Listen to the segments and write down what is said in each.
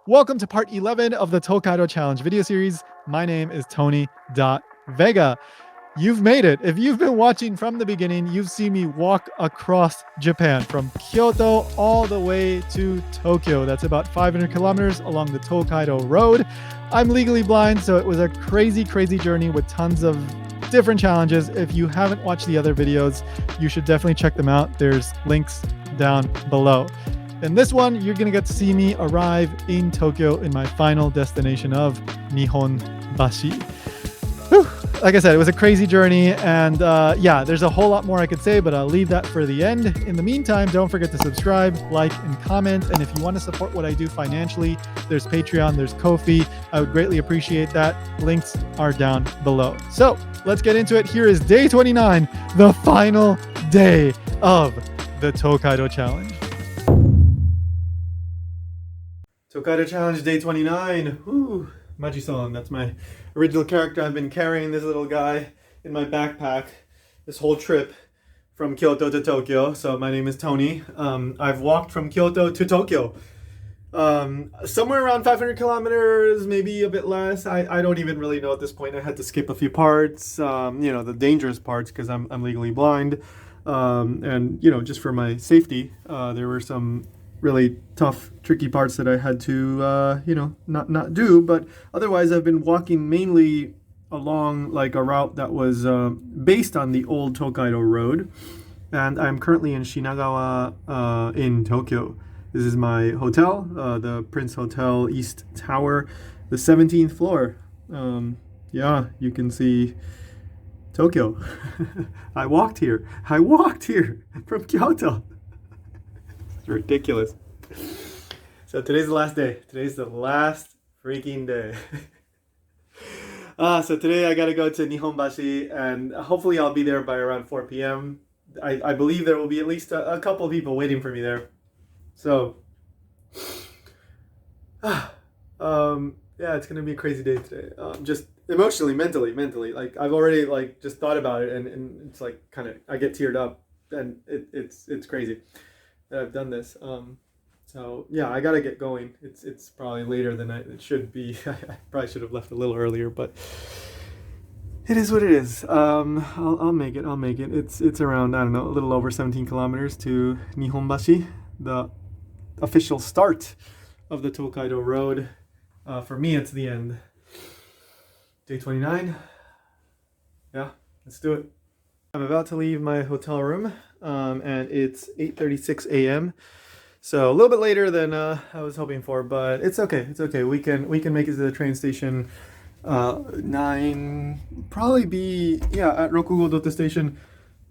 Welcome to part 11 of the Tokaido Challenge video series. My name is Tony.Vega. You've made it. If you've been watching from the beginning, you've seen me walk across Japan from Kyoto all the way to Tokyo. That's about 500 kilometers along the Tokaido Road. I'm legally blind, so it was a crazy, crazy journey with tons of different challenges. If you haven't watched the other videos, you should definitely check them out. There's links down below. In this one, you're going to get to see me arrive in Tokyo in my final destination of Nihonbashi. Whew. Like I said, it was a crazy journey, and yeah, there's a whole lot more I could say, but I'll leave that for the end. In the meantime, don't forget to subscribe, like, and comment, and if you want to support what I do financially, there's Patreon, there's Ko-fi. I would greatly appreciate that. Links are down below. So, let's get into it. Here is day 29, the final day of the Tokaido Challenge. Tokaido Challenge Day 29. Woo. Maji-san, that's my original character. I've been carrying this little guy in my backpack this whole trip from Kyoto to Tokyo. So my name is Tony. I've walked from Kyoto to Tokyo. Somewhere around 500 kilometers, maybe a bit less. I don't even really know at this point. I had to skip a few parts, the dangerous parts because I'm legally blind. And, just for my safety, there were some really tough, tricky parts that I had to, not do. But otherwise, I've been walking mainly along like a route that was based on the old Tokaido Road. And I'm currently in Shinagawa in Tokyo. This is my hotel, the Prince Hotel East Tower, the 17th floor. Yeah, you can see Tokyo. I walked here from Kyoto. It's ridiculous. So today's the last day. Today's the last freaking day. So today I gotta go to Nihonbashi, and hopefully I'll be there by around 4 p.m. I believe there will be at least a couple of people waiting for me there. So, yeah, it's gonna be a crazy day today. Just emotionally, mentally. Like I've already just thought about it, and it's like kind of I get teared up, and it's crazy that I've done this. So yeah, I gotta get going. It's probably later than it should be. I probably should have left a little earlier, but it is what it is. I'll make it. It's around, I don't know, a little over 17 kilometers to Nihonbashi, the official start of the Tokaido Road. For me, it's the end. Day 29. Yeah, let's do it. I'm about to leave my hotel room, and it's 8:36 a.m. So a little bit later than I was hoping for, but it's okay. It's okay. We can make it to the train station. 9, probably be at Rokugodote Station.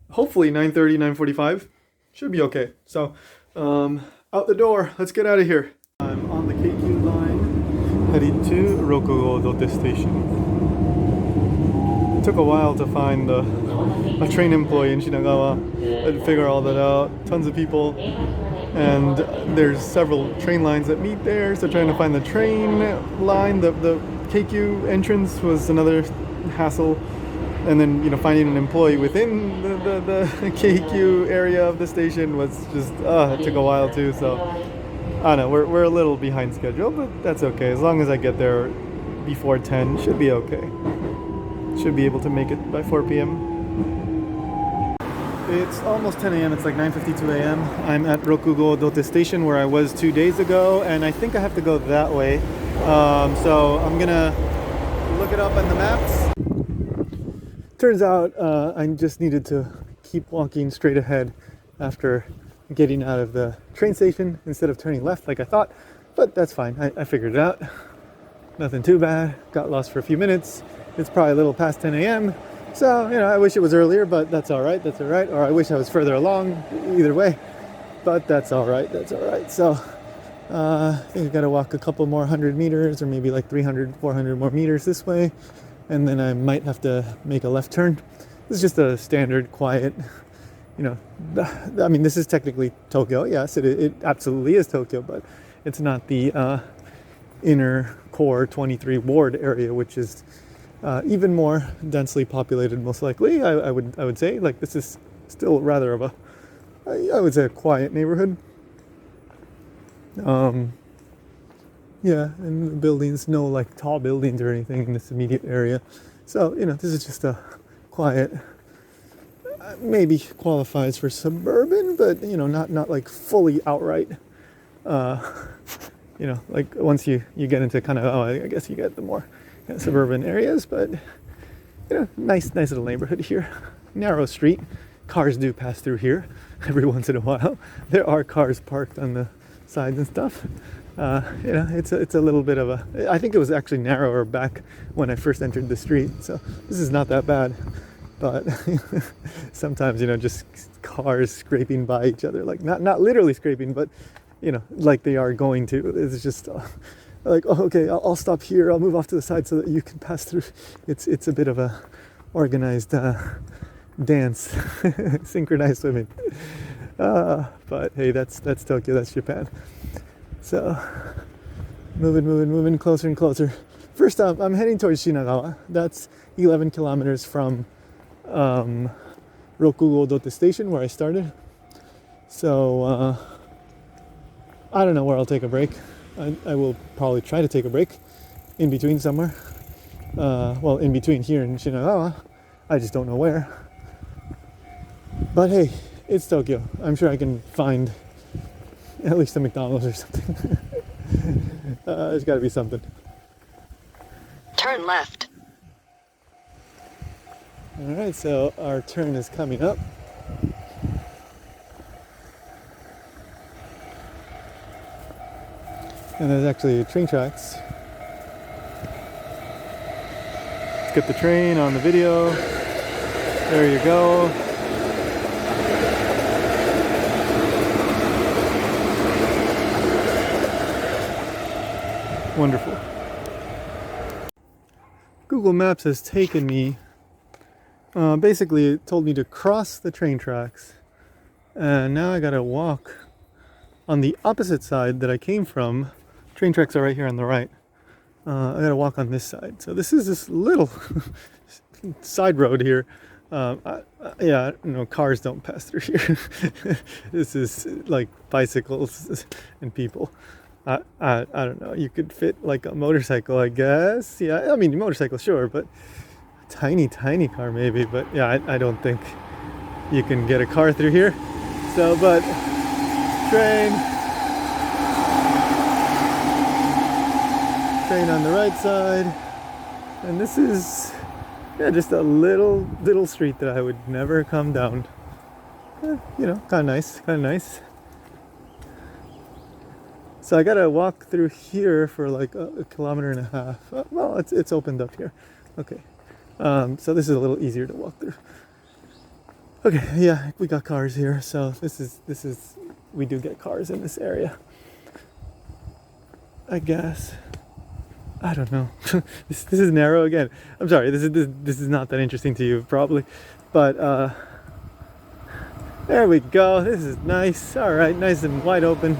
Hopefully 9:30, 9:45. Should be okay. So out the door. Let's get out of here. I'm on the KQ line, heading to Rokugodote Station. It took a while to find a train employee in Shinagawa and figure all that out. Tons of people, and there's several train lines that meet there, so trying to find the train line, the KQ entrance was another hassle, and then finding an employee within the KQ area of the station was just it took a while too. So I don't know, we're a little behind schedule, but that's okay. As long as I get there before 10, should be okay. Should be able to make it by 4 p.m. It's almost 10 a.m. It's like 9:52 a.m. I'm at Rokugodote Station where I was 2 days ago, and I think I have to go that way. So I'm gonna look it up on the maps. Turns out I just needed to keep walking straight ahead after getting out of the train station instead of turning left like I thought, but that's fine. I figured it out. Nothing too bad. Got lost for a few minutes. It's probably a little past 10 a.m. So, I wish it was earlier, but that's all right. Or I wish I was further along, either way. But that's all right. So, I think I got to walk a couple more 100 meters, or maybe like 300, 400 more meters this way. And then I might have to make a left turn. This is just a standard, quiet, I mean, this is technically Tokyo. Yes, it absolutely is Tokyo, but it's not the inner core 23 ward area, which is even more densely populated, most likely. I would say, like, this is still rather of a, I would say, a quiet neighborhood. Yeah, and buildings, no like tall buildings or anything in this immediate area. So, this is just a quiet, maybe qualifies for suburban, but, not like fully outright. Like once you get into kind of, I guess you get the more suburban areas, but, nice little neighborhood here. Narrow street. Cars do pass through here every once in a while. There are cars parked on the sides and stuff. It's a little bit of a, I think it was actually narrower back when I first entered the street, so this is not that bad, but sometimes, just cars scraping by each other, like not literally scraping, but, like they are going to. It's just like, oh, okay, I'll stop here, I'll move off to the side so that you can pass through. It's a bit of a organized dance, synchronized swimming. But hey, that's Tokyo, that's Japan. So, moving closer and closer. First up, I'm heading towards Shinagawa. That's 11 kilometers from Rokugodote Station, where I started. So, I don't know where I'll take a break. I will probably try to take a break in between somewhere. Well, in between here and Shinagawa. I just don't know where. But hey, it's Tokyo. I'm sure I can find at least a McDonald's or something. There's got to be something. Turn left. All right, so our turn is coming up. And there's actually train tracks. Let's get the train on the video. There you go. Wonderful. Google Maps has taken me, basically it told me to cross the train tracks, and now I gotta walk on the opposite side that I came from. Train tracks are right here on the right. I gotta walk on this side. So this is this little side road here. Cars don't pass through here. This is like bicycles and people. I don't know. You could fit like a motorcycle, I guess. Yeah, I mean, motorcycle, sure, but tiny car maybe. But yeah, I don't think you can get a car through here. So, but train on the right side, and this is just a little street that I would never come down. Kind of nice. So I gotta walk through here for like a kilometer and a half. Well, it's opened up here. Okay. So this is a little easier to walk through. Okay, yeah, we got cars here. So this is we do get cars in this area, I guess. I don't know. This is narrow again. I'm sorry. This is not that interesting to you probably, but there we go. This is nice. All right, nice and wide open.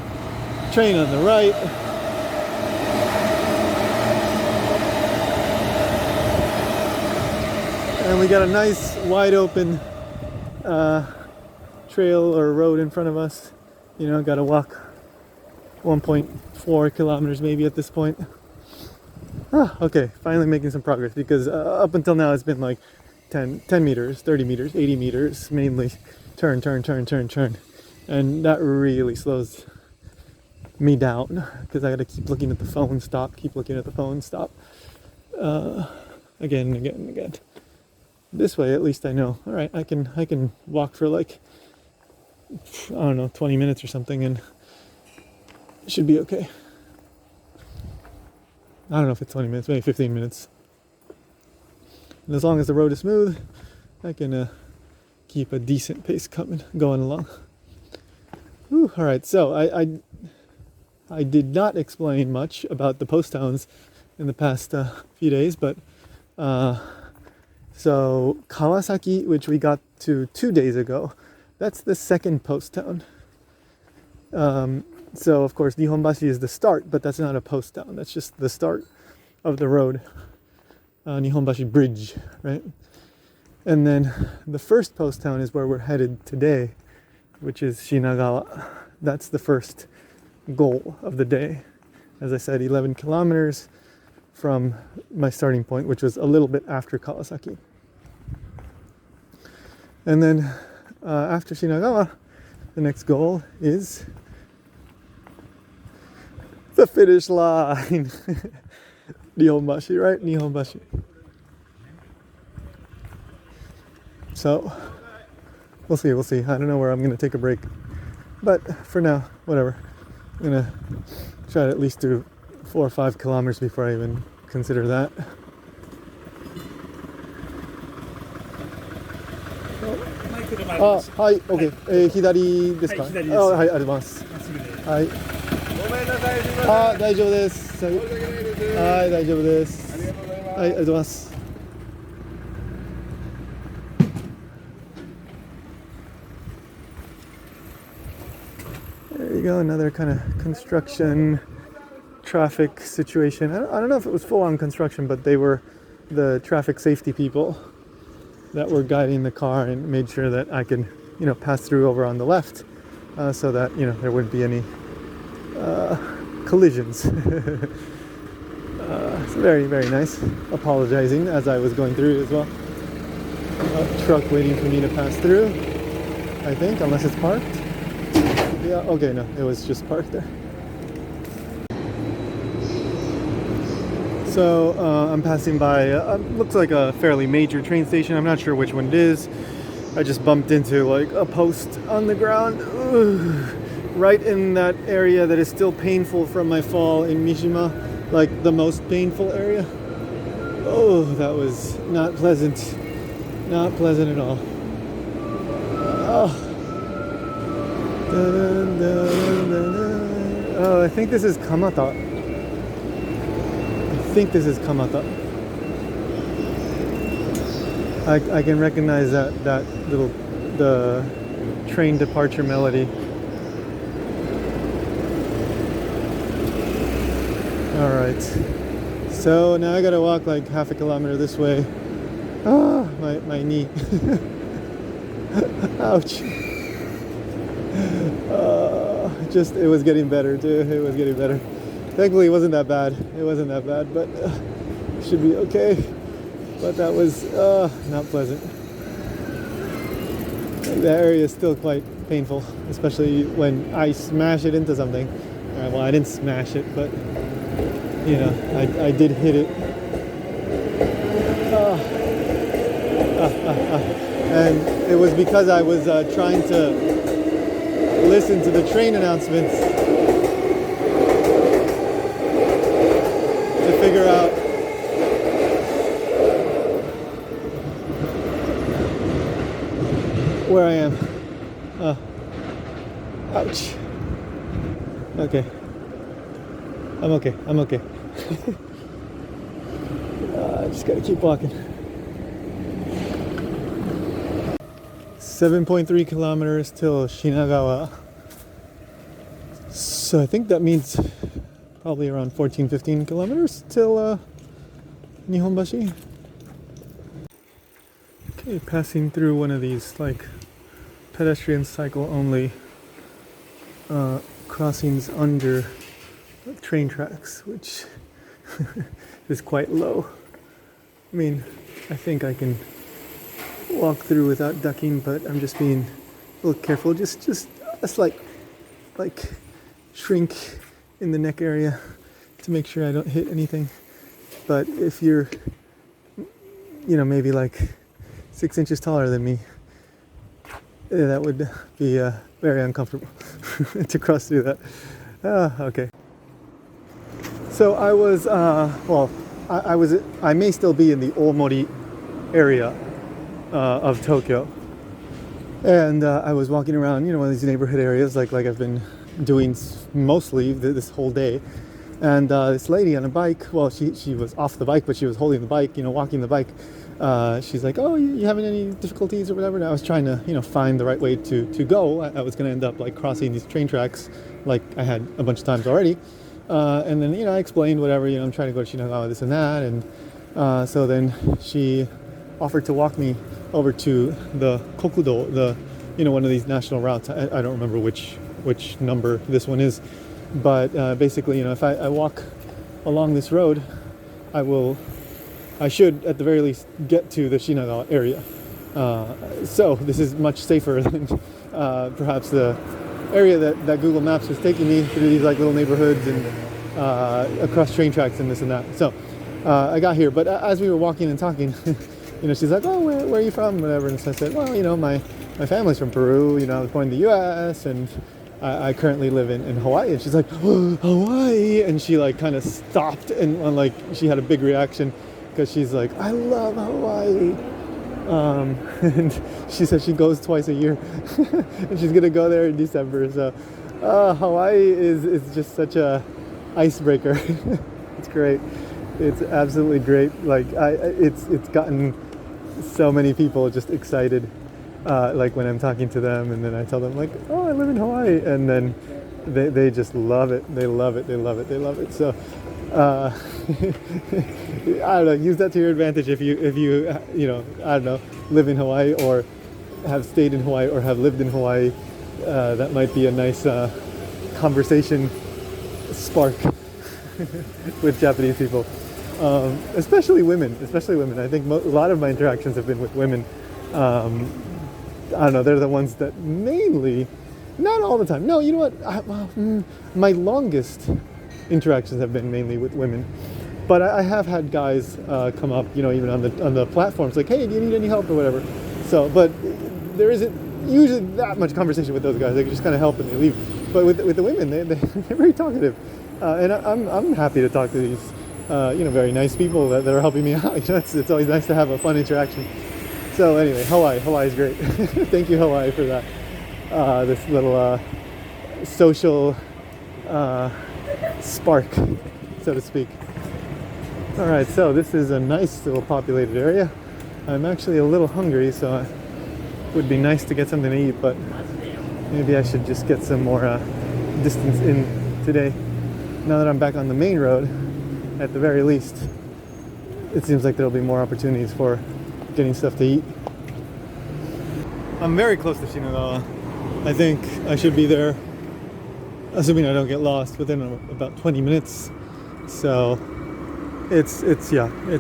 Train on the right. And we got a nice wide open trail or road in front of us. Got to walk 1.4 kilometers maybe at this point. Okay, finally making some progress, because up until now it's been like 10 meters, 30 meters, 80 meters, mainly turn. And that really slows me down, because I got to keep looking at the phone, stop, again and again. This way, at least I know, all right, I can walk for like, I don't know, 20 minutes or something, and it should be okay. I don't know if it's 20 minutes, maybe 15 minutes. And as long as the road is smooth, I can keep a decent pace going along. Whew, all right, so I did not explain much about the post towns in the past few days, but so Kawasaki, which we got to 2 days ago, that's the second post town. So of course Nihonbashi is the start, but that's not a post town. That's just the start of the road. Nihonbashi Bridge, right? And then the first post town is where we're headed today, which is Shinagawa. That's the first goal of the day. as I said, 11 kilometers from my starting point, which was a little bit after Kawasaki. And then after Shinagawa, the next goal is the finish line. Nihonbashi, right? Nihonbashi. So we'll see. I don't know where I'm going to take a break. But for now, whatever. I'm going to try to at least do 4 or 5 kilometers before I even consider that. Ah, はい、OK。左ですか？はい、左です。あ、はい、ありがとうございます。はい。ごめんなさい、すみません。あ、大丈夫です。はい、大丈夫です。はい、ありがとうございます。There you go, another kind of construction traffic situation. I don't know if it was full-on construction, but they were the traffic safety people that were guiding the car and made sure that I could, pass through over on the left, so that, there wouldn't be any collisions. It's very, very nice. Apologizing as I was going through as well. A truck waiting for me to pass through, I think, unless it's parked. Yeah, okay, no, it was just parked there. So I'm passing by, looks like a fairly major train station. I'm not sure which one it is. I just bumped into like a post on the ground. Ugh. Right in that area that is still painful from my fall in Mishima, like the most painful area. Oh, that was not pleasant. Not pleasant at all. Oh. Oh, I think this is Kamata. I can recognize that the train departure melody. All right. So now I gotta walk like half a kilometer this way. Ah, my knee. Ouch. It was getting better too. It was getting better. Thankfully, it wasn't that bad. But it should be okay. But that was not pleasant. The area is still quite painful, especially when I smash it into something. Well, I didn't smash it, but I did hit it. And it was because I was trying to listen to the train announcements to figure out where I am. Ouch. Okay. I'm okay. I just gotta keep walking. 7.3 kilometers till Shinagawa. So I think that means probably around 14-15 kilometers till Nihonbashi. Okay, passing through one of these like pedestrian cycle only crossings under train tracks, which is quite low. I mean, I think I can walk through without ducking, but I'm just being a little careful. Just a slight like shrink in the neck area to make sure I don't hit anything. But if you're maybe like 6 inches taller than me, that would be very uncomfortable to cross through that. Okay. So I was I may still be in the Omori area of Tokyo, and I was walking around, one of these neighborhood areas, like I've been doing mostly this whole day. And this lady on a bike, well, she was off the bike, but she was holding the bike, walking the bike. She's like, "Oh, you having any difficulties or whatever?" And I was trying to, find the right way to go. I was going to end up like crossing these train tracks, like I had a bunch of times already. And then, I explained whatever, I'm trying to go to Shinagawa, this and that. And so then she offered to walk me over to the Kokudo, one of these national routes. I don't remember which number this one is. But basically, if I walk along this road, I should at the very least get to the Shinagawa area. So this is much safer than perhaps the area that Google Maps was taking me through, these like little neighborhoods and across train tracks and this and that. So I got here, but as we were walking and talking, she's like, "Oh, where are you from?" Whatever, and so I said, "Well, my family's from Peru. I was born in the U.S. and I currently live in Hawaii." And she's like, "Oh, Hawaii!" And she like kind of stopped and like she had a big reaction because she's like, "I love Hawaii." And she said she goes twice a year and she's gonna go there in December. So Hawaii is just such a icebreaker. It's great. It's absolutely great. Like it's gotten so many people just excited. Like when I'm talking to them, and then I tell them like, "Oh, I live in Hawaii," and then they just love it. They love it. They love it. They love it. So I don't know. Use that to your advantage if you I don't know, live in Hawaii or have stayed in Hawaii or have lived in Hawaii. That might be a nice conversation spark with Japanese people, especially women. I think a lot of my interactions have been with women. I don't know. They're the ones that mainly, not all the time. No, you know what? My longest interactions have been mainly with women, but I have had guys come up, even on the platforms, like, "Hey, do you need any help?" or whatever. So, but there isn't usually that much conversation with those guys. They just kind of help and they leave. But with the women, they're very talkative, and I'm happy to talk to these very nice people that are helping me out. It's always nice to have a fun interaction. So anyway, Hawaii is great. Thank you, Hawaii, for that. This little social spark, so to speak. All right, so this is a nice little populated area. I'm actually a little hungry, so it would be nice to get something to eat, but maybe I should just get some more distance in today. Now that I'm back on the main road, at the very least, it seems like there'll be more opportunities for getting stuff to eat. I'm very close to Shinagawa. I think I should be there, assuming I don't get lost, within about 20 minutes. So it's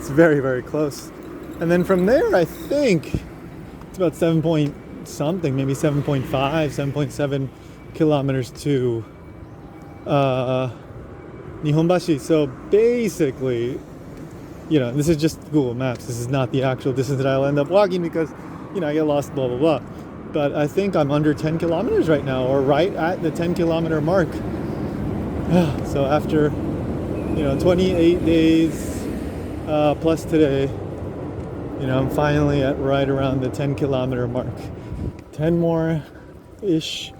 very, very close. And then from there, I think it's about 7 point something, maybe 7.5, 7.7 kilometers to Nihonbashi. So basically, this is just Google Maps. This is not the actual distance that I'll end up walking because, I get lost, blah, blah, blah. But I think I'm under 10 kilometers right now, or right at the 10 kilometer mark. So after, 28 days plus today, I'm finally at right around the 10 kilometer mark. 10 more-ish.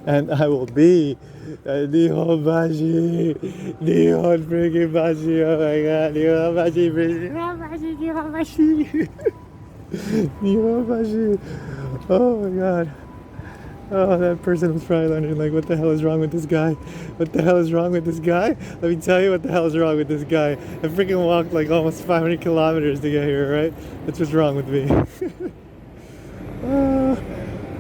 And I will be at Nihonbashi. Nihon freaking Bashi. Oh my god. Nihonbashi. Nihonbashi. Oh my god. Oh, that person was probably wondering, like, what the hell is wrong with this guy? What the hell is wrong with this guy? Let me tell you what the hell is wrong with this guy. I freaking walked like almost 500 kilometers to get here, right? That's what's wrong with me.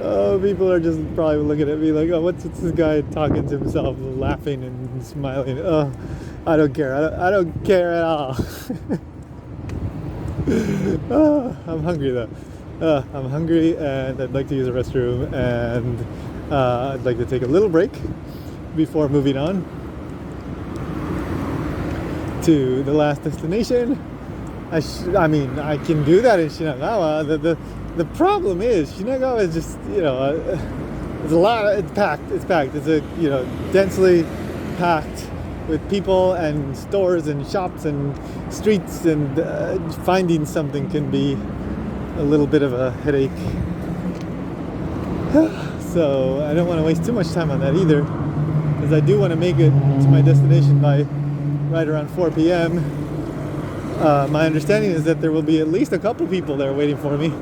Oh, people are just probably looking at me like, "Oh, what's this guy talking to himself, laughing and smiling?" Oh, I don't care. I don't care at all. Oh, I'm hungry though. I'm hungry and I'd like to use a restroom, and I'd like to take a little break before moving on to the last destination. I can do that in Shinagawa. The problem is Shinagawa is just, it's a lot. It's packed. It's a, densely packed with people and stores and shops and streets, and finding something can be a little bit of a headache. So I don't want to waste too much time on that either, because I do want to make it to my destination by right around 4 p.m. My understanding is that there will be at least a couple people there waiting for me.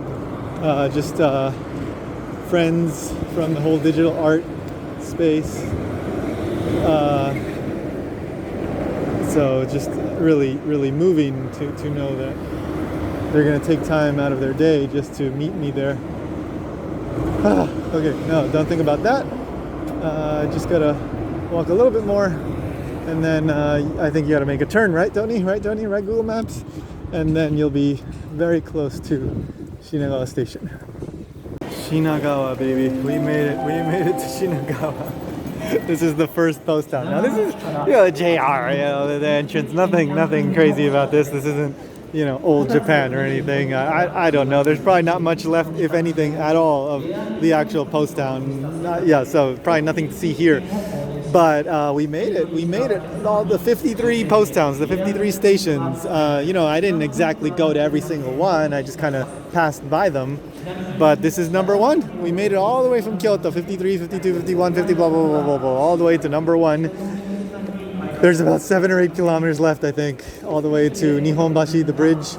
Just friends from the whole digital art space. So just really, really moving to know that they're going to take time out of their day just to meet me there. Okay, no, don't think about that. Just gotta walk a little bit more, and then I think you got to make a turn, right, Tony? Right, Tony? Right, Google Maps? And then you'll be very close to Shinagawa Station. Shinagawa, baby. We made it. We made it to Shinagawa. This is the first post town. Now this is, the JR, the entrance. Nothing crazy about this. This isn't, old Japan or anything. I don't know. There's probably not much left, if anything, at all of the actual post town. So probably nothing to see here. But we made it. We made it. All the 53 post towns, the 53 stations. I didn't exactly go to every single one. I just kind of passed by them. But this is number one. We made it all the way from Kyoto, 53, 52, 51, 50, blah, blah, blah, blah, blah, all the way to number one. There's about 7 or 8 kilometers left, I think, all the way to Nihonbashi, the bridge.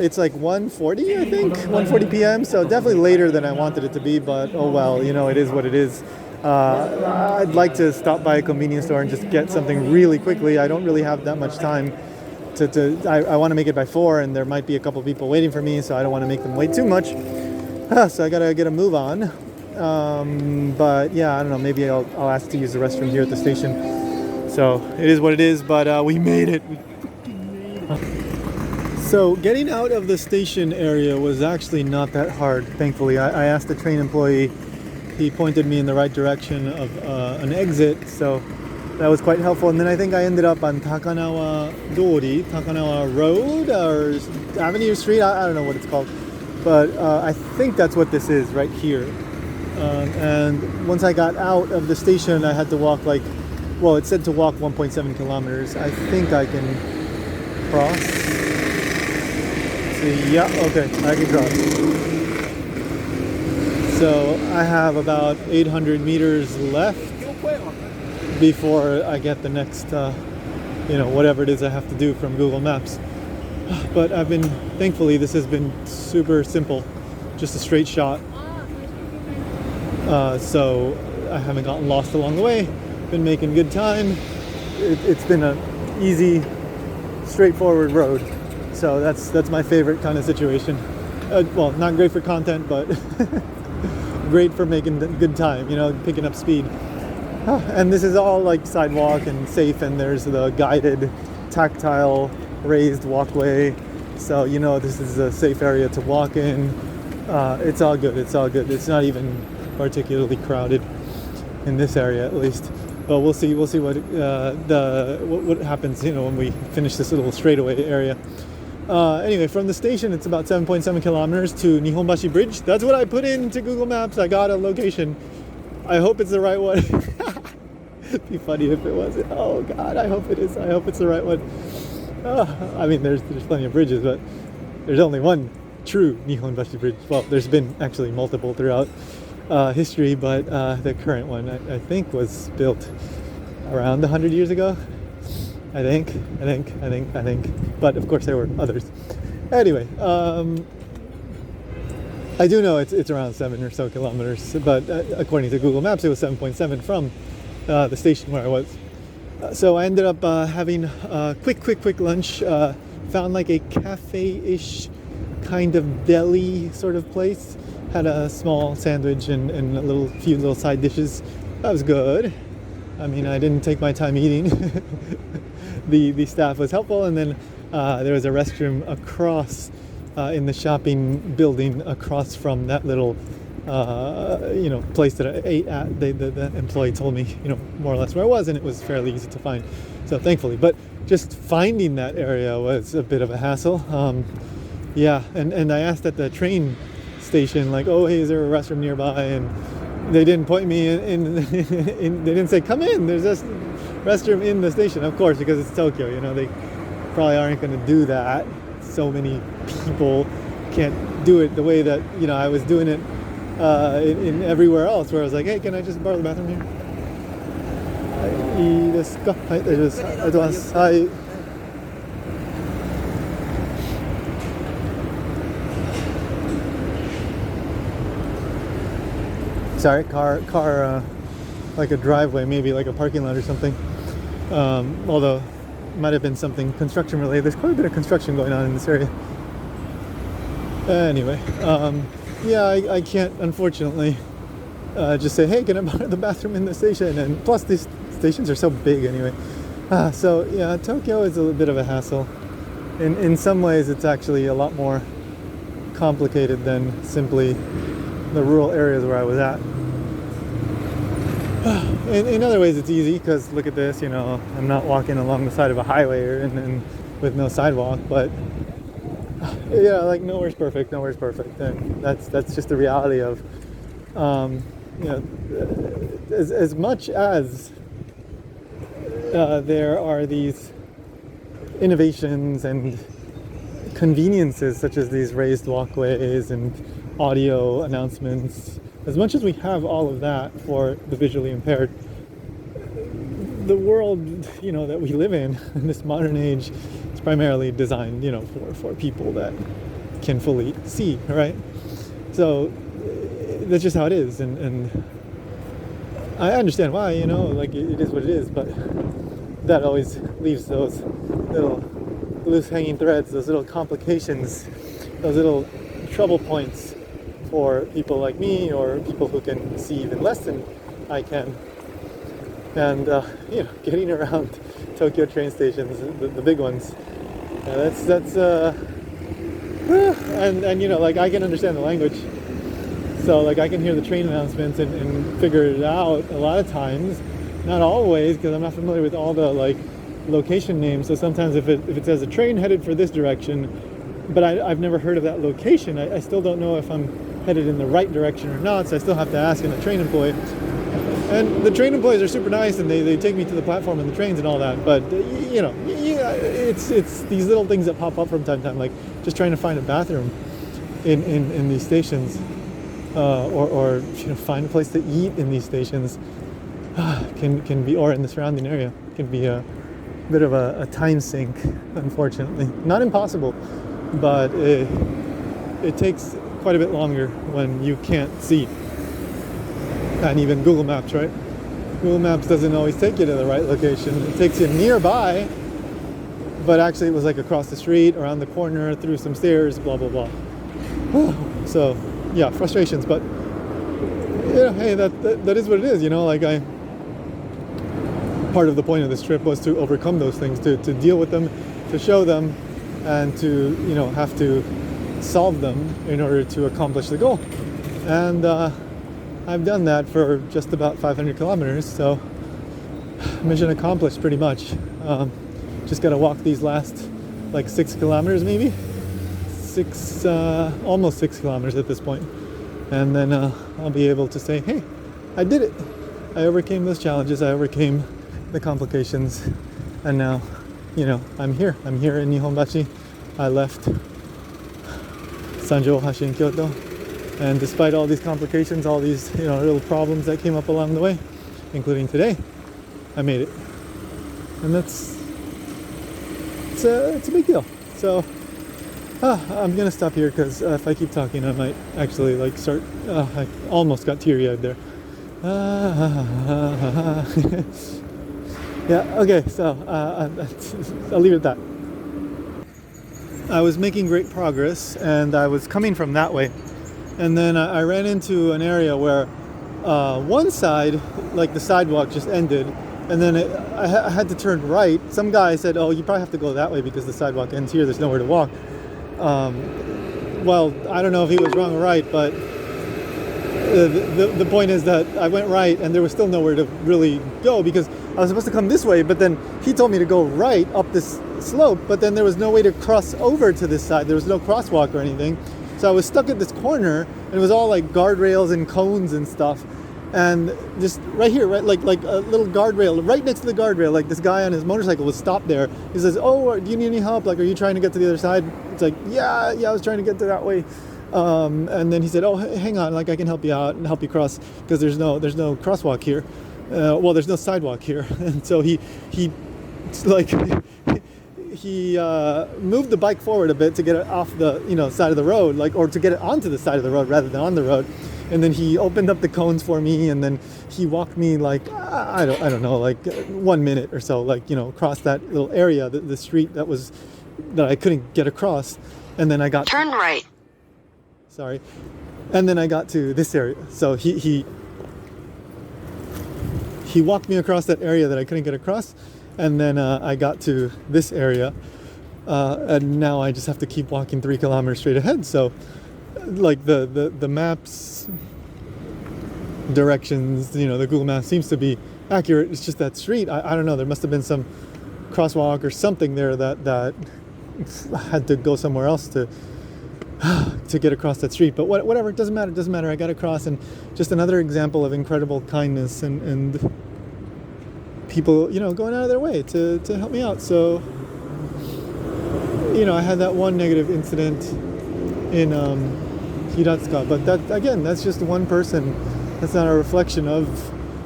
It's like 1:40, I think, 1:40 p.m. So definitely later than I wanted it to be, but oh well, it is what it is. I'd like to stop by a convenience store and just get something really quickly. I don't really have that much time I want to make it by 4, and there might be a couple people waiting for me, so I don't want to make them wait too much. So I gotta get a move on. But yeah, I don't know, maybe I'll ask to use the restroom here at the station. So it is what it is, but we made it. So getting out of the station area was actually not that hard, thankfully. I asked the train employee. He pointed me in the right direction of an exit, so that was quite helpful. And then I think I ended up on Takanawa Road or Avenue or Street. I don't know what it's called, but I think that's what this is right here. And once I got out of the station, I had to walk it said to walk 1.7 kilometers. I think I can cross. See, yeah, okay, I can cross. So I have about 800 meters left before I get the next, whatever it is I have to do from Google Maps. But thankfully, this has been super simple, just a straight shot. So I haven't gotten lost along the way, been making good time. It's been an easy, straightforward road. So that's my favorite kind of situation. Well, not great for content, but great for making good time, picking up speed. And this is all like sidewalk and safe, and there's the guided, tactile, raised walkway. So this is a safe area to walk in. It's all good. It's all good. It's not even particularly crowded in this area, at least. But we'll see. We'll see what happens, when we finish this little straightaway area. Anyway, from the station, it's about 7.7 kilometers to Nihonbashi Bridge. That's what I put into Google Maps. I got a location. I hope it's the right one. It'd be funny if it wasn't. Oh God, I hope it is. I hope it's the right one. I mean, there's plenty of bridges, but there's only one true Nihonbashi Bridge. Well, there's been actually multiple throughout history, but the current one, I think, was built around 100 years ago. I think. But of course, there were others. Anyway, I do know it's around 7 or so kilometers, but according to Google Maps, it was 7.7 from the station where I was. So I ended up having a quick lunch. Found like a cafe-ish kind of deli sort of place. Had a small sandwich and a few little side dishes. That was good. I mean, I didn't take my time eating. The staff was helpful, and then there was a restroom across in the shopping building across from that little place that I ate at. The employee told me, more or less where I was, and it was fairly easy to find. So thankfully, but just finding that area was a bit of a hassle. And I asked at the train station, like, oh, hey, is there a restroom nearby? And they didn't point me in they didn't say, come in, there's this restroom in the station. Of course, because it's Tokyo, they probably aren't going to do that. So many people can't do it the way that, I was doing it in everywhere else, where I was like, hey, can I just borrow the bathroom here? Sorry, car, like a driveway, maybe like a parking lot or something. Although it might have been something construction related. There's quite a bit of construction going on in this area. Anyway, I can't, unfortunately, just say, hey, can I borrow the bathroom in the station? And plus these stations are so big anyway. So yeah, Tokyo is a bit of a hassle. In some ways it's actually a lot more complicated than simply the rural areas where I was at. In other ways it's easy, because look at this, you know, I'm not walking along the side of a highway and with no sidewalk, but yeah, like nowhere's perfect, and that's just the reality of you know, as much as there are these innovations and conveniences such as these raised walkways and audio announcements, as much as we have all of that for the visually impaired, the world, you know, that we live in this modern age is primarily designed, you know, for people that can fully see, right? So that's just how it is, and I understand why, you know, like it is what it is, but that always leaves those little loose hanging threads, those little complications, those little trouble points for people like me, or people who can see even less than I can. And you know, getting around Tokyo train stations, the big ones, that's and you know, like I can understand the language, so like I can hear the train announcements and figure it out a lot of times. Not always, because I'm not familiar with all the like location names. So sometimes if it says a train headed for this direction, but I've never heard of that location, I still don't know if I'm headed in the right direction or not. So I still have to ask a train employee. And the train employees are super nice, and they take me to the platform and the trains and all that. But you know, yeah, it's these little things that pop up from time to time, like just trying to find a bathroom in these stations, or you know, find a place to eat in these stations. Can be, or in the surrounding area, can be a bit of a time sink, unfortunately. Not impossible, but it takes quite a bit longer when you can't see. And even Google Maps, right? Google Maps doesn't always take you to the right location. It takes you nearby, but actually it was like across the street, around the corner, through some stairs, blah, blah, blah. So, yeah, frustrations, but yeah, hey, that is what it is, you know, like part of the point of this trip was to overcome those things, to deal with them, to show them, and to, you know, have to solve them in order to accomplish the goal. And I've done that for just about 500 kilometers, so mission accomplished pretty much. Just got to walk these last like 6 kilometers, maybe almost 6 kilometers at this point, and then I'll be able to say, hey, I did it. I overcame those challenges. I overcame the complications, and now, you know, I'm here in Nihonbashi. I left Sanjo-Hashi in Kyoto, and despite all these complications, all these, you know, little problems that came up along the way, including today, I made it. And it's a big deal. So I'm gonna stop here, because if I keep talking I might actually like start I almost got teary-eyed there. Yeah, okay, so I'll leave it at that. I was making great progress, and I was coming from that way, and then I ran into an area where one side, like the sidewalk just ended, and then I had to turn right. Some guy said, oh, you probably have to go that way because the sidewalk ends here, there's nowhere to walk. Well, I don't know if he was wrong or right, but the point is that I went right and there was still nowhere to really go, because I was supposed to come this way, but then he told me to go right up this slope, but then there was no way to cross over to this side. There was no crosswalk or anything. So I was stuck at this corner, and it was all like guardrails and cones and stuff. And just right here, right, like a little guardrail, right next to the guardrail, like this guy on his motorcycle was stopped there. He says, oh, do you need any help? Like, are you trying to get to the other side? It's like, yeah, I was trying to get to that way. And then he said, oh, hang on, like I can help you out and help you cross, because there's no crosswalk here. Well, there's no sidewalk here. And so he moved the bike forward a bit to get it off the, you know, side of the road, like, or to get it onto the side of the road rather than on the road. And then he opened up the cones for me, and then he walked me like, I don't know, like 1 minute or so, like, you know, across that little area, the street that I couldn't get across. And then I got turn right. Sorry. And then I got to this area. So he he walked me across that area that I couldn't get across, and then I got to this area, and now I just have to keep walking 3 kilometers straight ahead. So like the maps directions, you know, the Google Maps seems to be accurate. It's just that street, I don't know, there must have been some crosswalk or something there that had to go somewhere else to get across that street. But whatever, it doesn't matter, I got across. And just another example of incredible kindness and people, you know, going out of their way to help me out. So, you know, I had that one negative incident in Hiratsuka, but that, again, that's just one person. That's not a reflection of,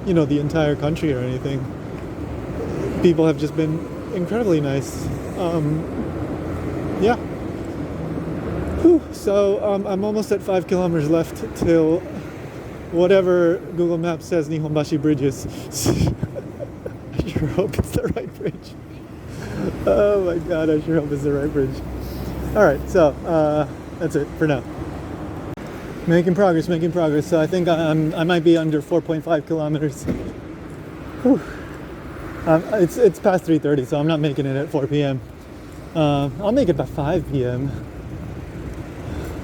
you know, the entire country or anything. People have just been incredibly nice. Yeah. Whew. So I'm almost at 5 kilometers left till whatever Google Maps says Nihonbashi bridge is. I sure hope it's the right bridge. Oh my god, I sure hope it's the right bridge. Alright, so that's it for now. Making progress. So I think I might be under 4.5 kilometers. Whew. It's past 3:30, so I'm not making it at 4 p.m. I'll make it by 5 p.m.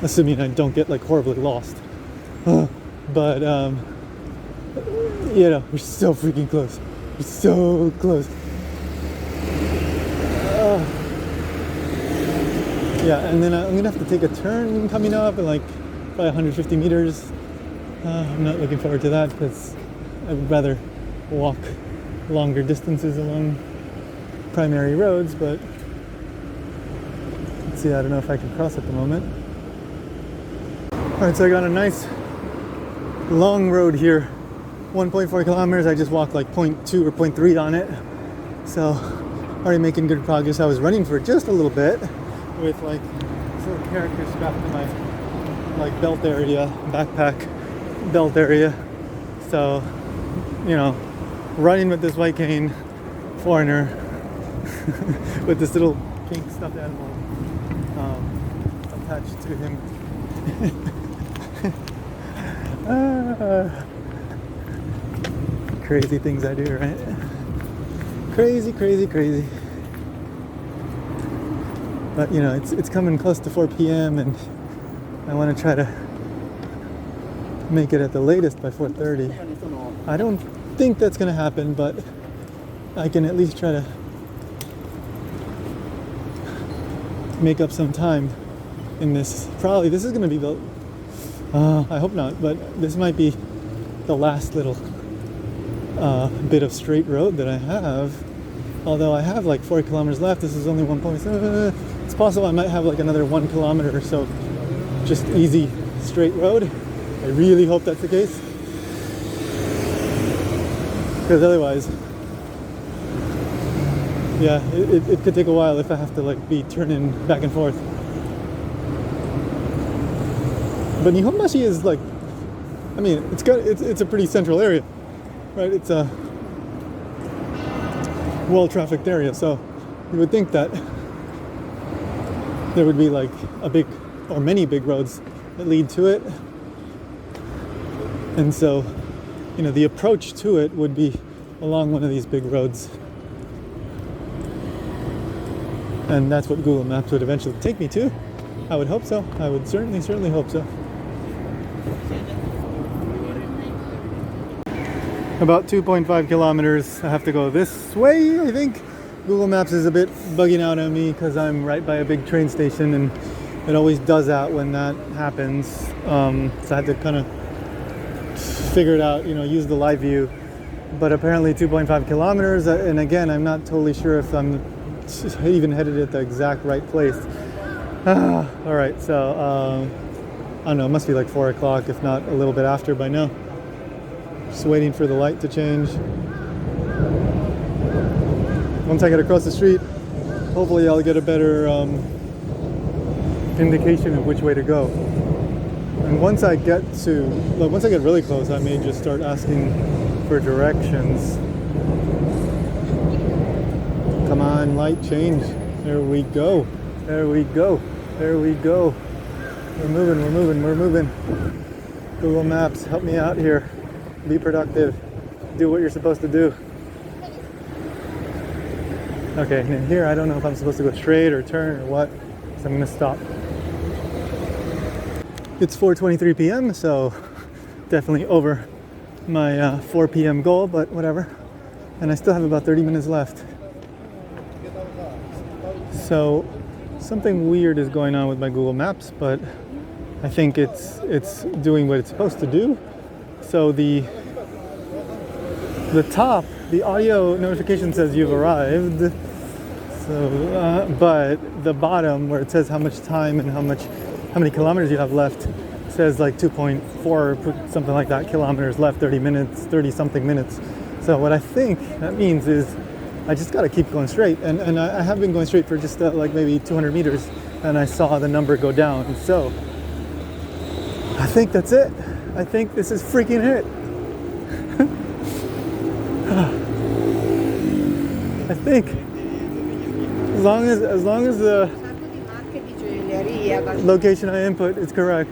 assuming I don't get like horribly lost. But you know, we're so freaking close. We're so close. Yeah, and then I'm gonna have to take a turn coming up and like probably 150 meters. I'm not looking forward to that because I would rather walk longer distances along primary roads, but let's see, I don't know if I can cross at the moment. Alright, so I got a nice long road here, 1.4 kilometers. I just walked like 0.2 or 0.3 on it, so already making good progress. I was running for just a little bit with like this little character strapped to my like belt area, backpack belt area. So, you know, running with this white cane foreigner with this little pink stuffed animal attached to him. Crazy things I do, right? Crazy. But you know, it's coming close to 4 p.m. and I want to try to make it at the latest by 4:30. I don't think that's going to happen, but I can at least try to make up some time in this. Probably this is going to be the I hope not, but this might be the last little bit of straight road that I have. Although I have like 4 kilometers left, this is only 1.7. It's possible I might have like another 1 kilometer or so just easy straight road. I really hope that's the case, because otherwise, yeah, it could take a while if I have to like be turning back and forth. But Nihonbashi is like, I mean, it's a pretty central area, right? It's a well-trafficked area, so you would think that there would be like a big or many big roads that lead to it. And so, you know, the approach to it would be along one of these big roads. And that's what Google Maps would eventually take me to. I would hope so. I would certainly hope so. About 2.5 kilometers. I have to go this way, I think. Google Maps is a bit bugging out on me because I'm right by a big train station, and it always does that when that happens. So I had to kind of figure it out, you know, use the live view. But apparently 2.5 kilometers, and again, I'm not totally sure if I'm even headed at the exact right place. All right, so I don't know, it must be like 4 o'clock, if not a little bit after by now. Just waiting for the light to change. Once I get across the street, hopefully I'll get a better indication of which way to go. And once I get really close, I may just start asking for directions. Come on, light change. There we go. We're moving. Google Maps, help me out here. Be productive. do what you're supposed to do. Okay, and here I don't know if I'm supposed to go straight or turn or what, so I'm gonna stop. It's 4:23 p.m., so definitely over my 4 p.m. goal, but whatever. And I still have about 30 minutes left. So something weird is going on with my Google Maps, but I think it's doing what it's supposed to do. So the top, the audio notification says you've arrived. So, but the bottom where it says how much time and how many kilometers you have left says like 2.4, something like that, kilometers left, 30 something minutes. So what I think that means is I just got to keep going straight. And I have been going straight for just like maybe 200 meters, and I saw the number go down. And so I think that's it. I think this is freaking it. I think as long as the location I input is correct,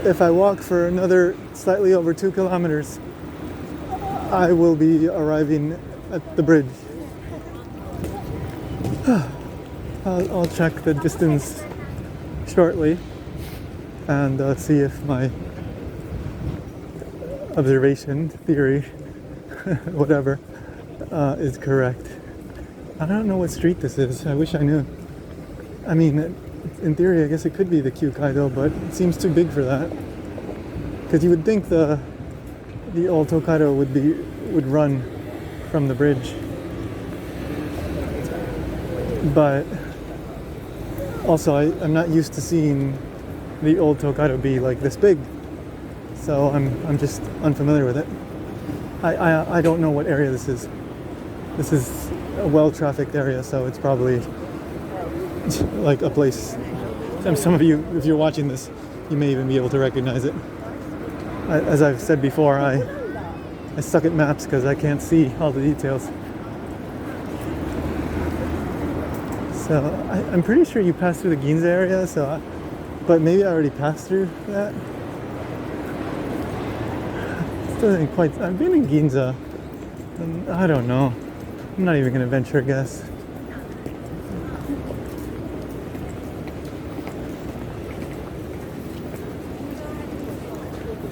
if I walk for another slightly over 2 kilometers, I will be arriving at the bridge. I'll check the distance shortly and see if my observation theory, whatever, is correct. I don't know what street this is. I wish I knew. I mean, in theory, I guess it could be the Tokaido, but it seems too big for that. Because you would think the old Tokaido would run from the bridge. But also, I'm not used to seeing the old Tokaido be like this big. So I'm just unfamiliar with it. I don't know what area this is. This is a well-trafficked area, so it's probably like a place. And some of you, if you're watching this, you may even be able to recognize it. As I've said before, I suck at maps because I can't see all the details. So I'm pretty sure you passed through the Ginza area, but maybe I already passed through that. Still didn't quite. I've been in Ginza, and I don't know. I'm not even gonna venture a guess.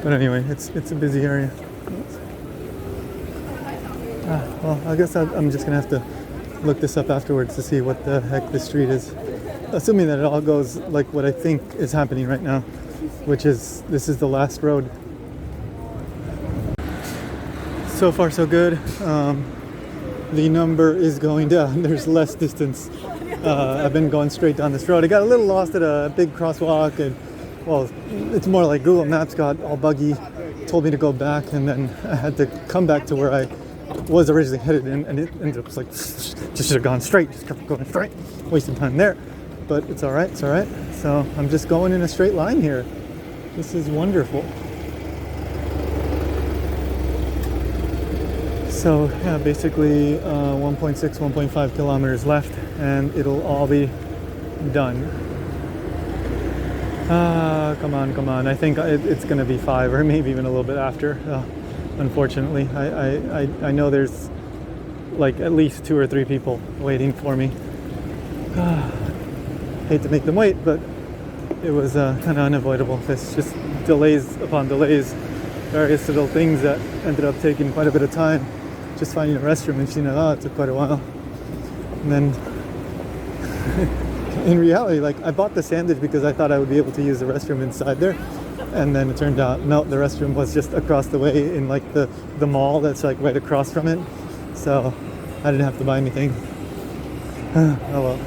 But anyway, it's a busy area. Well, I guess I'm just gonna have to look this up afterwards to see what the heck this street is. Assuming that it all goes like what I think is happening right now, which is this is the last road. So far so good. The number is going down. There's less distance. I've been going straight down this road. I got a little lost at a big crosswalk, and well, it's more like Google Maps got all buggy, told me to go back, and then I had to come back to where I was originally headed, and it ended up like just should have gone straight. Just kept going straight, wasting time there. But it's all right. It's all right. So I'm just going in a straight line here. This is wonderful. So yeah, basically 1.6, 1.5 kilometers left, and it'll all be done. Come on. I think it's going to be 5 or maybe even a little bit after. Unfortunately, I know there's like at least 2 or 3 people waiting for me. Hate to make them wait, but it was kind of unavoidable. There's just delays upon delays, various little things that ended up taking quite a bit of time. Just finding a restroom, and it took quite a while. And then, in reality, like I bought the sandwich because I thought I would be able to use the restroom inside there, and then it turned out no, the restroom was just across the way in like the mall that's like right across from it. So I didn't have to buy anything. Oh well.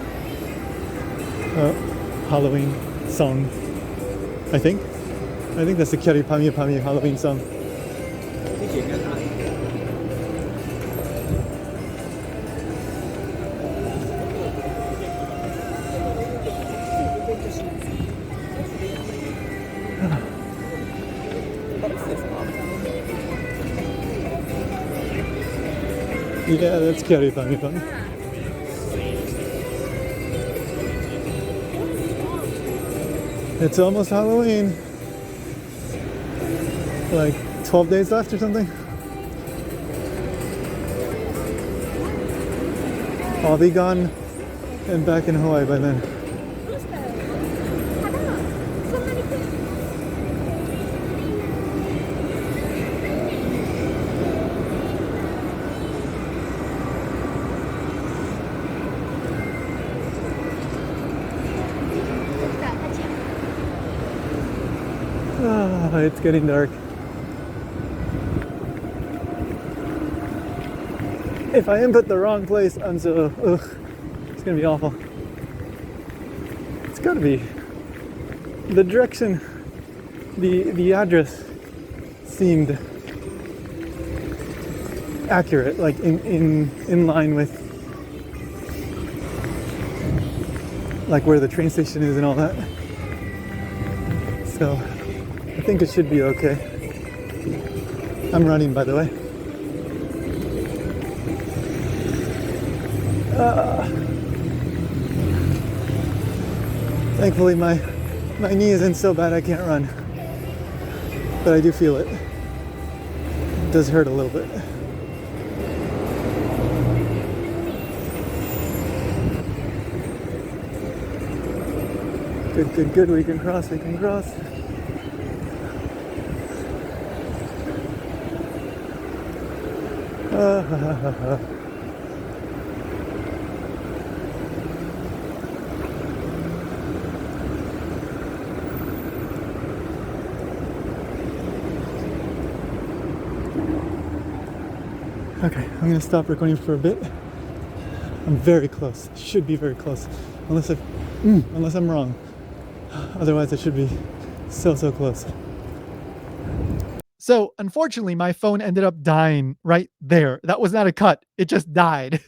Halloween song. I think that's the Kyari Pami Pami Halloween song. Yeah, that's Kyari Pami Pami. It's almost Halloween. Like 12 days left or something. I'll be gone and back in Hawaii by then. Ah, it's getting dark. If I input the wrong place, it's gonna be awful. It's gotta be the direction, the address seemed accurate, like in line with like where the train station is and all that. So I think it should be okay. I'm running, by the way. Thankfully my knee isn't so bad I can't run, but I do feel it. It does hurt a little bit. Good, we can cross. Okay, I'm gonna stop recording for a bit. I'm very close. Should be very close, unless I'm wrong. Otherwise, it should be so close. So, unfortunately, my phone ended up dying right there. That was not a cut. It just died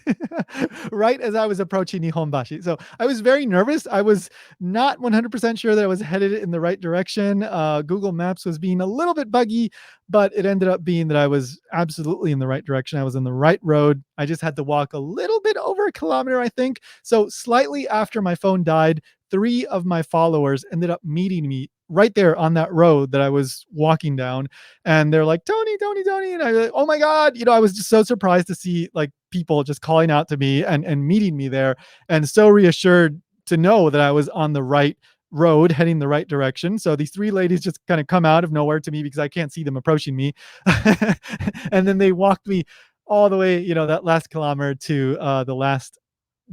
right as I was approaching Nihonbashi. So, I was very nervous. I was not 100% sure that I was headed in the right direction. Google Maps was being a little bit buggy, but it ended up being that I was absolutely in the right direction. I was on the right road. I just had to walk a little bit over a kilometer, I think. So, slightly after my phone died, 3 of my followers ended up meeting me right there on that road that I was walking down. And they're like, Tony. And I was like, oh my God, I was just so surprised to see like people just calling out to me and meeting me there, and so reassured to know that I was on the right road heading the right direction. So these 3 ladies just kind of come out of nowhere to me because I can't see them approaching me. And then they walked me all the way, that last kilometer to the last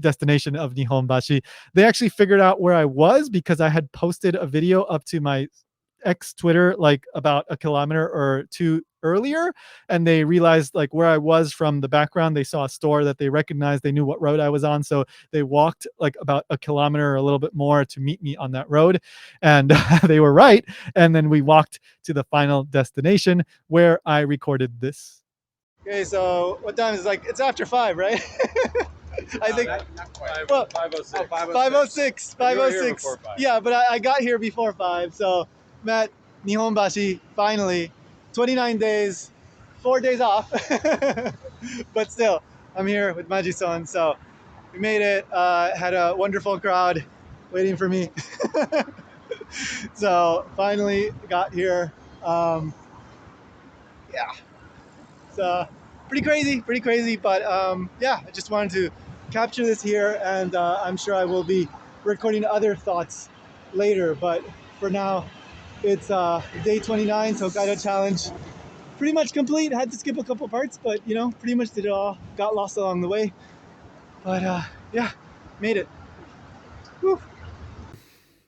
destination of Nihonbashi. They actually figured out where I was because I had posted a video up to my ex Twitter like about a kilometer or 2 earlier, and they realized like where I was from the background. They saw a store that they recognized. They knew what road I was on, so they walked like about a kilometer or a little bit more to meet me on that road, and they were right. And then we walked to the final destination where I recorded this. Okay, so what time is it? Like it's after 5, right? I think not quite. Well, 5:06. 5:06. 5:06. Yeah, but I got here before 5. So I'm at Nihonbashi finally. 29 days, 4 days off. But still, I'm here with Maji-san. So we made it. Had a wonderful crowd waiting for me. So finally got here. Yeah. So pretty crazy. But yeah, I just wanted to capture this here, and I'm sure I will be recording other thoughts later, but for now it's day 29 Tokaido challenge, pretty much complete. Had to skip a couple parts, but pretty much did it all. Got lost along the way, but yeah, made it. Woo.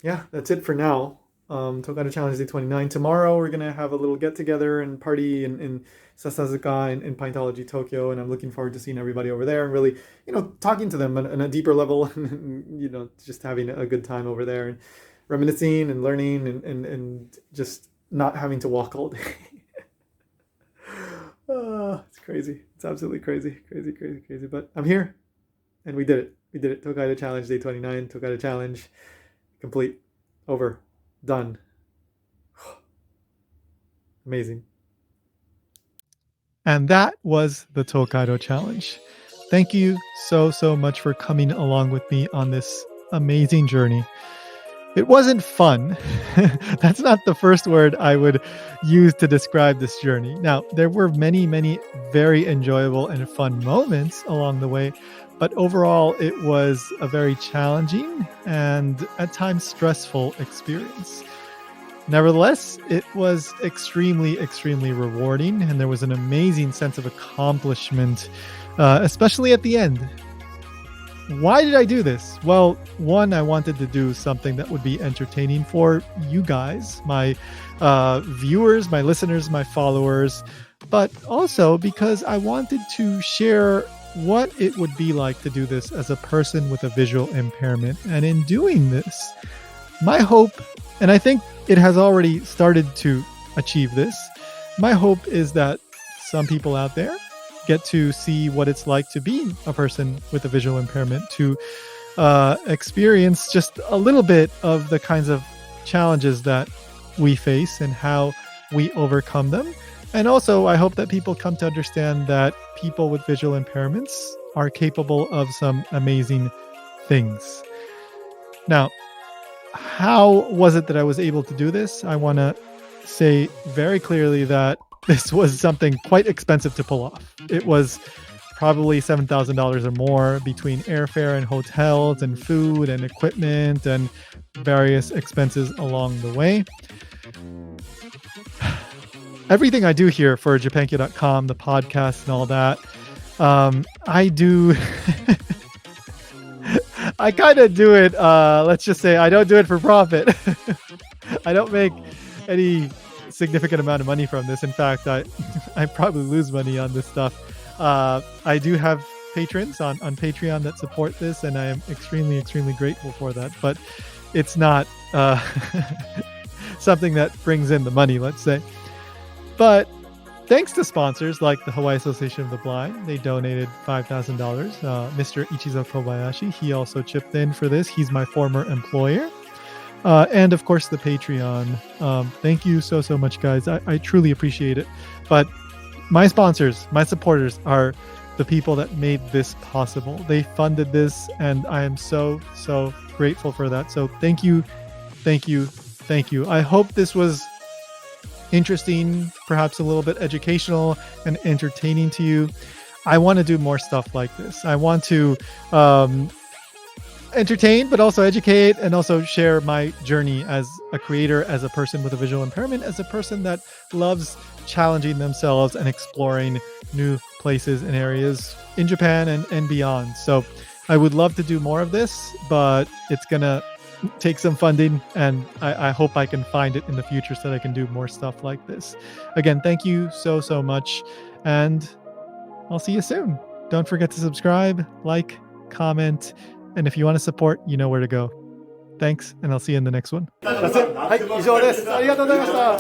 Yeah, that's it for now. Tokaido challenge day 29. Tomorrow we're gonna have a little get together and party in Sasazuka in Pintology Tokyo, and I'm looking forward to seeing everybody over there and really talking to them on a deeper level, and just having a good time over there and reminiscing and learning and just not having to walk all day. It's crazy. It's absolutely crazy. But I'm here, and we did it. Tokaido challenge day 29. Tokaido challenge complete. Over. Done. Amazing. And that was the Tokaido challenge. Thank you so much for coming along with me on this amazing journey. It wasn't fun. That's not the first word I would use to describe this journey. Now, there were many very enjoyable and fun moments along the way, But overall, it was a very challenging and at times stressful experience. Nevertheless, it was extremely, extremely rewarding, and there was an amazing sense of accomplishment, especially at the end. Why did I do this? Well, one, I wanted to do something that would be entertaining for you guys, my viewers, my listeners, my followers, but also because I wanted to share what it would be like to do this as a person with a visual impairment. And in doing this, my hope, and I think it has already started to achieve this, my hope is that some people out there get to see what it's like to be a person with a visual impairment, to experience just a little bit of the kinds of challenges that we face and how we overcome them. And also, I hope that people come to understand that people with visual impairments are capable of some amazing things. Now, how was it that I was able to do this? I want to say very clearly that this was something quite expensive to pull off. It was probably $7,000 or more between airfare and hotels and food and equipment and various expenses along the way. Everything I do here for Japankyo.com, the podcast and all that, I do... I kind of do it, let's just say I don't do it for profit. I don't make any significant amount of money from this. In fact, I probably lose money on this stuff. I do have patrons on Patreon that support this, and I am extremely, extremely grateful for that. But it's not something that brings in the money, let's say. But thanks to sponsors like the Hawaii Association of the Blind, they donated $5,000. Mr. Ichizo Kobayashi, he also chipped in for this. He's my former employer. And of course, the Patreon. Thank you so much, guys. I truly appreciate it. But my sponsors, my supporters are the people that made this possible. They funded this, and I am so grateful for that. So thank you. I hope this was interesting, perhaps a little bit educational and entertaining to you. I want to do more stuff like this. I want to entertain, but also educate, and also share my journey as a creator, as a person with a visual impairment, as a person that loves challenging themselves and exploring new places and areas in Japan and beyond. So I would love to do more of this, but it's gonna take some funding, and I hope I can find it in the future so that I can do more stuff like this. Again, thank you so much, and I'll see you soon. Don't forget to subscribe, like, comment, and if you want to support, you know where to go. Thanks, and I'll see you in the next one. That's it. はい、以上です。ありがとうございました。